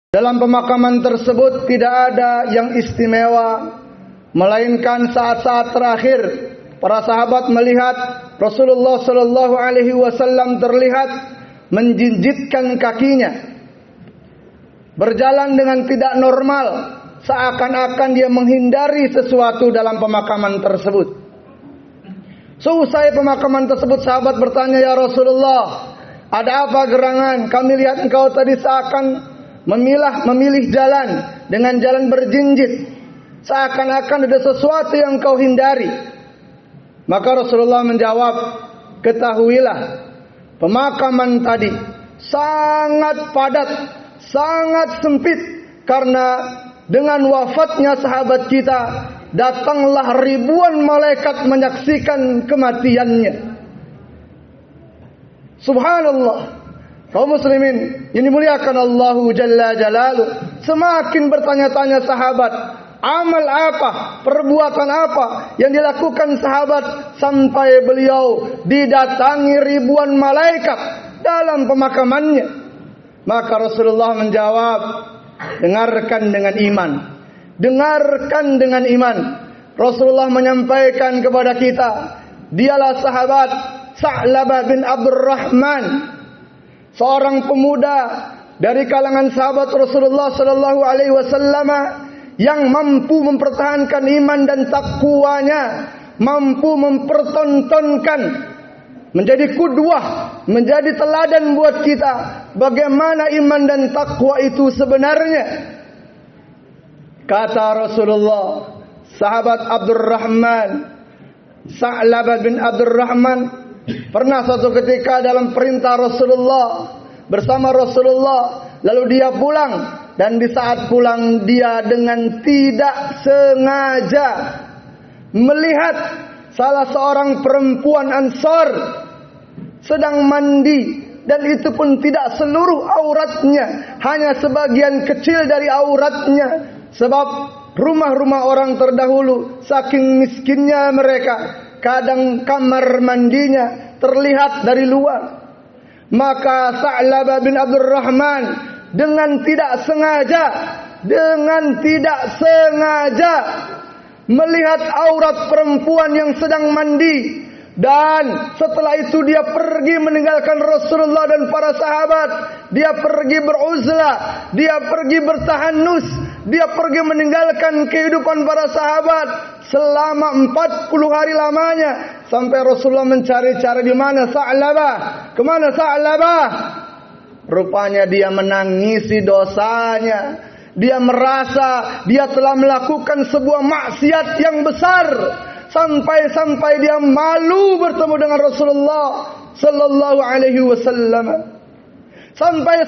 Dalam pemakaman tersebut tidak ada yang istimewa, melainkan saat-saat terakhir para sahabat melihat Rasulullah sallallahu alaihi wasallam terlihat menjinjitkan kakinya, berjalan dengan tidak normal, seakan-akan dia menghindari sesuatu dalam pemakaman tersebut. Seusai pemakaman tersebut, sahabat bertanya, "Ya Rasulullah, ada apa gerangan? Kami lihat engkau tadi seakan memilih jalan dengan jalan berjinjit, seakan-akan ada sesuatu yang kau hindari." Maka Rasulullah menjawab, "Ketahuilah, pemakaman tadi sangat padat, sangat sempit, karena dengan wafatnya sahabat kita, datanglah ribuan malaikat menyaksikan kematiannya." Subhanallah. Kaum muslimin yang dimuliakan Allahu Jalla Jalaluh, semakin bertanya-tanya sahabat, amal apa, perbuatan apa yang dilakukan sahabat sampai beliau didatangi ribuan malaikat dalam pemakamannya. Maka Rasulullah menjawab, dengarkan dengan iman. Dengarkan dengan iman. Rasulullah menyampaikan kepada kita, dialah sahabat Sa'labah bin Abdurrahman, seorang pemuda dari kalangan sahabat Rasulullah sallallahu alaihi wasallam yang mampu mempertahankan iman dan takwanya, mampu mempertontonkan, menjadi kudwah, menjadi teladan buat kita bagaimana iman dan takwa itu sebenarnya. Kata Rasulullah, sahabat Abdurrahman, Sa'labah bin Abdurrahman, pernah suatu ketika dalam perintah Rasulullah, bersama Rasulullah, lalu dia pulang, dan di saat pulang dia dengan tidak sengaja melihat salah seorang perempuan Ansar sedang mandi, dan itu pun tidak seluruh auratnya, hanya sebagian kecil dari auratnya, sebab rumah-rumah orang terdahulu saking miskinnya mereka, kadang kamar mandinya terlihat dari luar. Maka Sa'labah bin Abdurrahman dengan tidak sengaja melihat aurat perempuan yang sedang mandi, dan setelah itu dia pergi meninggalkan Rasulullah dan para sahabat. Dia pergi beruzlah, dia pergi bertahanus, dia pergi meninggalkan kehidupan para sahabat selama 40 hari lamanya, sampai Rasulullah mencari-cari di mana Sa'labah, kemana Sa'labah. Rupanya dia menangisi dosanya. Dia merasa dia telah melakukan sebuah maksiat yang besar, sampai dia malu bertemu dengan Rasulullah sallallahu alaihi wasallam. Sampai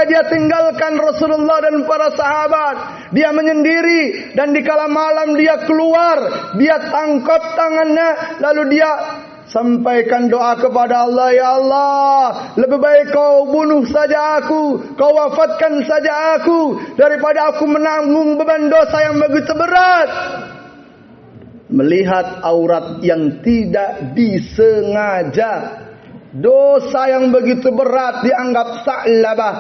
dia tinggalkan Rasulullah dan para sahabat. Dia menyendiri, dan di kala malam dia keluar, dia tangkap tangannya, lalu dia sampaikan doa kepada Allah, "Ya Allah, lebih baik kau bunuh saja aku, kau wafatkan saja aku, daripada aku menanggung beban dosa yang begitu berat." Melihat aurat yang tidak disengaja, dosa yang begitu berat dianggap Sa'labah.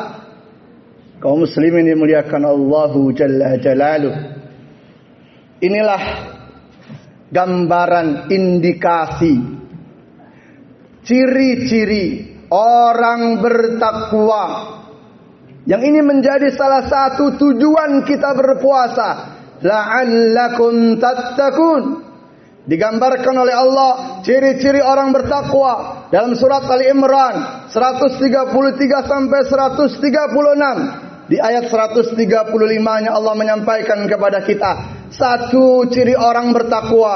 Kaum muslimin dimuliakan Allahu Jalla Jalaluh. Inilah gambaran, indikasi, ciri-ciri orang bertakwa. Yang ini menjadi salah satu tujuan kita berpuasa. La'allakum tattaqun. Digambarkan oleh Allah ciri-ciri orang bertakwa dalam surat Ali Imran 133 sampai 136. Di ayat 135-nya Allah menyampaikan kepada kita satu ciri orang bertakwa.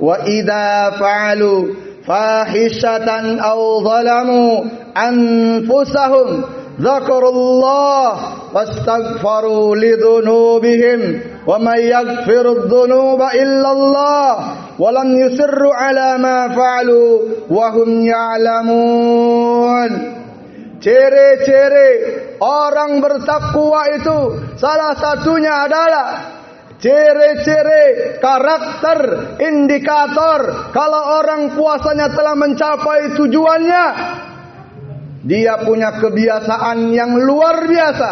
Wa idza fa'alu fahishatan aw zalamu anfusahum dzakarullah wastaghfaru lidhunubihim wa may yaghfiru dzunuba illallah wa lam yusirru ala ma fa'alu wa hum ya'lamun. Ciri-ciri orang bertakwa itu salah satunya adalah ciri-ciri karakter, indikator kalau orang puasanya telah mencapai tujuannya. Dia punya kebiasaan yang luar biasa.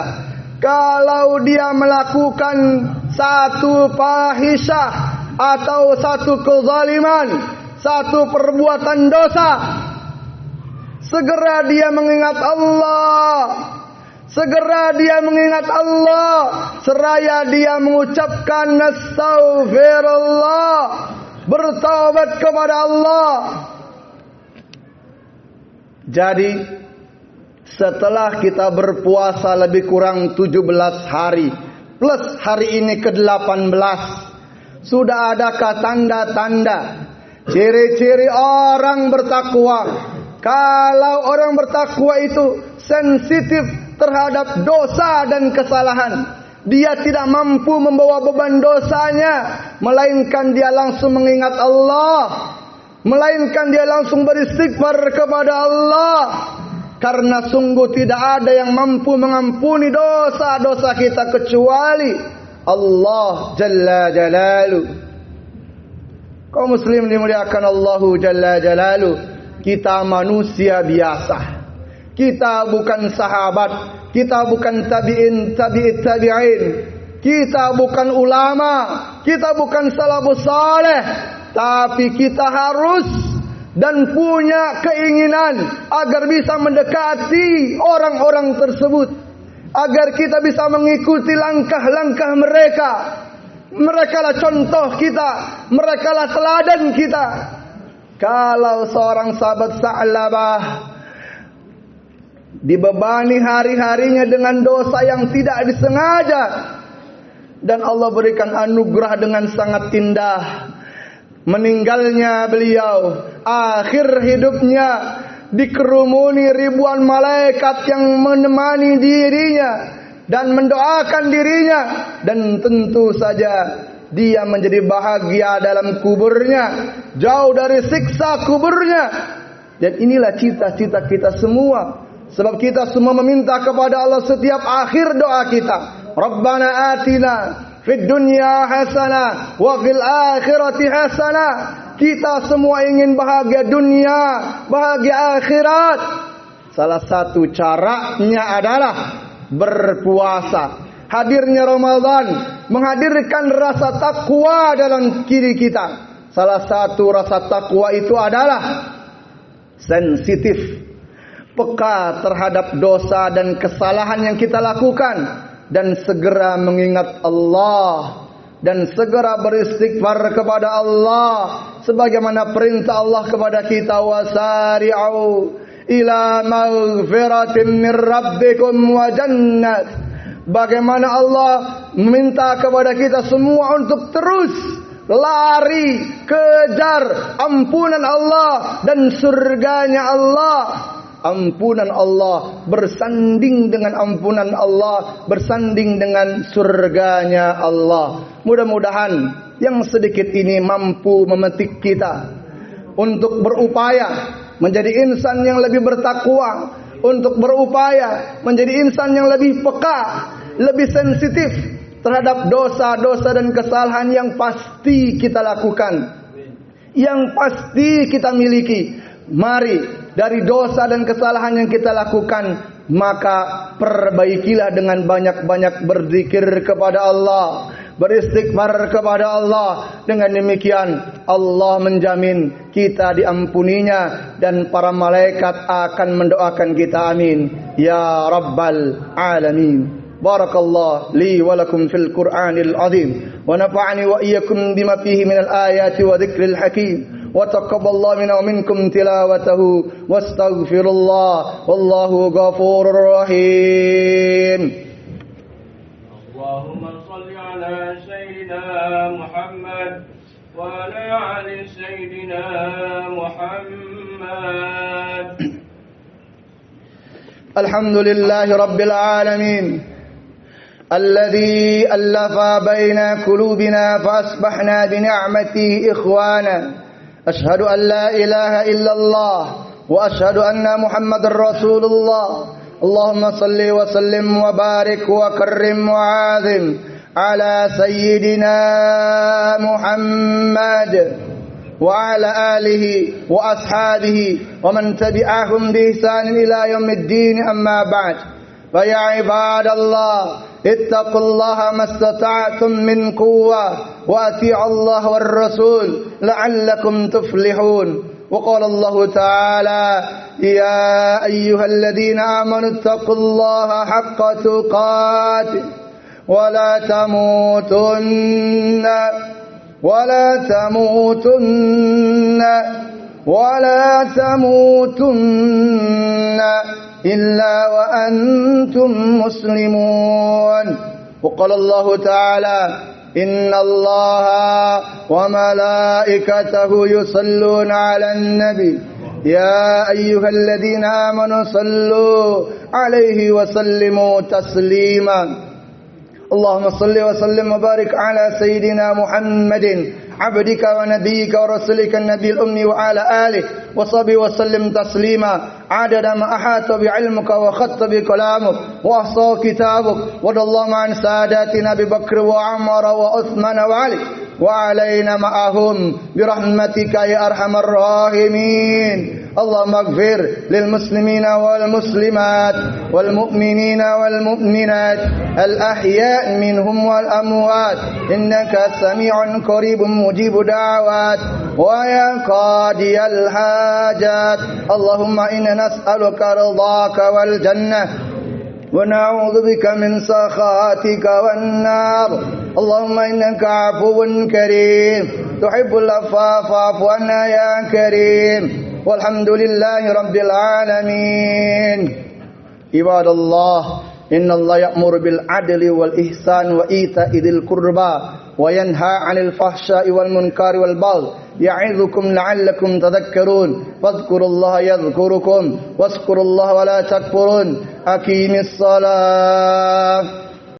kalau dia melakukan satu fahisyah atau satu kezaliman, satu perbuatan dosa, segera dia mengingat Allah. Segera dia mengingat Allah, seraya dia mengucapkan astaghfirullah, bertaubat kepada Allah. Jadi setelah kita berpuasa lebih kurang 17 hari plus hari ini ke-18, sudah adakah tanda-tanda, ciri-ciri orang bertakwa? Kalau orang bertakwa itu sensitif terhadap dosa dan kesalahan, dia tidak mampu membawa beban dosanya, melainkan dia langsung mengingat Allah, melainkan dia langsung beristighfar kepada Allah. Karena sungguh tidak ada yang mampu mengampuni dosa-dosa kita kecuali Allah Jalla Jalalu. Kaum muslim dimuliakan Allahu Jalla Jalalu. Kita manusia biasa. Kita bukan sahabat, kita bukan tabi'in, tabi'in, kita bukan ulama, kita bukan salafus saleh, tapi kita harus dan punya keinginan agar bisa mendekati orang-orang tersebut, agar kita bisa mengikuti langkah-langkah mereka. Mereka lah contoh kita, mereka lah teladan kita. Kalau seorang sahabat Sa'labah dibebani hari-harinya dengan dosa yang tidak disengaja, dan Allah berikan anugerah dengan sangat indah, meninggalnya beliau, akhir hidupnya dikerumuni ribuan malaikat yang menemani dirinya dan mendoakan dirinya, dan tentu saja dia menjadi bahagia dalam kuburnya, jauh dari siksa kuburnya. Dan inilah cita-cita kita semua. Sebab kita semua meminta kepada Allah setiap akhir doa kita, Rabbana atina fid dunya hasanah wa fil akhirati hasanah. Kita semua ingin bahagia dunia, bahagia akhirat. Salah satu caranya adalah berpuasa. Hadirnya Ramadan menghadirkan rasa takwa dalam diri kita. Salah satu rasa takwa itu adalah sensitif, peka terhadap dosa dan kesalahan yang kita lakukan, dan segera mengingat Allah dan segera beristighfar kepada Allah sebagaimana perintah Allah kepada kita, wasari'u ila maghfiratin min rabbikum wa jannat. Bagaimana Allah meminta kepada kita semua untuk terus lari kejar ampunan Allah dan surganya Allah. Ampunan Allah bersanding dengan ampunan Allah, bersanding dengan surganya Allah. Mudah-mudahan yang sedikit ini mampu memetik kita untuk berupaya menjadi insan yang lebih bertakwa, untuk berupaya menjadi insan yang lebih peka, lebih sensitif terhadap dosa-dosa dan kesalahan yang pasti kita lakukan, yang pasti kita miliki. Mari dari dosa dan kesalahan yang kita lakukan, maka perbaikilah dengan banyak-banyak berzikir kepada Allah, beristighfar kepada Allah. Dengan demikian Allah menjamin kita diampuninya dan para malaikat akan mendoakan kita. Amin ya rabbal alamin. Barakallahu li wa lakum fil Qur'anil azim wa nafa'ani wa iyyakum bima fihi minal ayati wa dzikril hakim. وتقبل الله منا ومنكم تلاوته واستغفر الله والله غفور رحيم. اللهم صل على سيدنا محمد وعلى آل سيدنا محمد. الحمد لله رب العالمين الذي ألف بين قلوبنا فأصبحنا بنعمته إخوانا. أشهد أن لا إله إلا الله وأشهد أن محمد رسول الله. اللهم صل وسلم وبارك وكرم وعاظم على سيدنا محمد وعلى آله وأصحابه ومن تبعهم بإحسان إلى يوم الدين. أما بعد. فيا عباد الله اتقوا الله ما استطعتم من قوة وأطيعوا الله والرسول لعلكم تفلحون. وقال الله تعالى يا أيها الذين آمنوا اتقوا الله حق تقاته ولا تموتن إلا وأنتم مسلمون. وقال الله تعالى إن الله وملائكته يصلون على النبي يا أيها الذين آمنوا صلوا عليه وسلموا تسليما. اللهم صل وسلم وبارك على سيدنا محمد عبدك ونبيك ورسولك النبي الأمي وعلى آله وصحبه وسلم تسليما عدد ما أحاط بعلمك وخط بكلامك وأحصى كتابك. وارض اللهم عن ساداتنا أبي بكر وعمر وعثمان وعلي وعلينا معهم برحمتك يا أرحم الراحمين. اللهم اغفر للمسلمين والمسلمات والمؤمنين والمؤمنات الأحياء منهم والأموات إنك سميع قريب مجيب دعوات ويا قاضي الحاجات. اللهم إنا نسألك رضاك والجنة ونعوذ بك من سخطك والنار. اللهم إنك عفو كريم تحب العفو فاعف عنا يا كريم. والحمد لله رب العالمين. عباد الله إن الله يأمر بالعدل والإحسان وإيتاء ذي القربى وينهى عن الفحشاء والمنكر والبغي يعظكم لعلكم تذكرون. فاذكروا الله يذكركم واذكروا الله ولا تكفرون. أقيم الصلاة.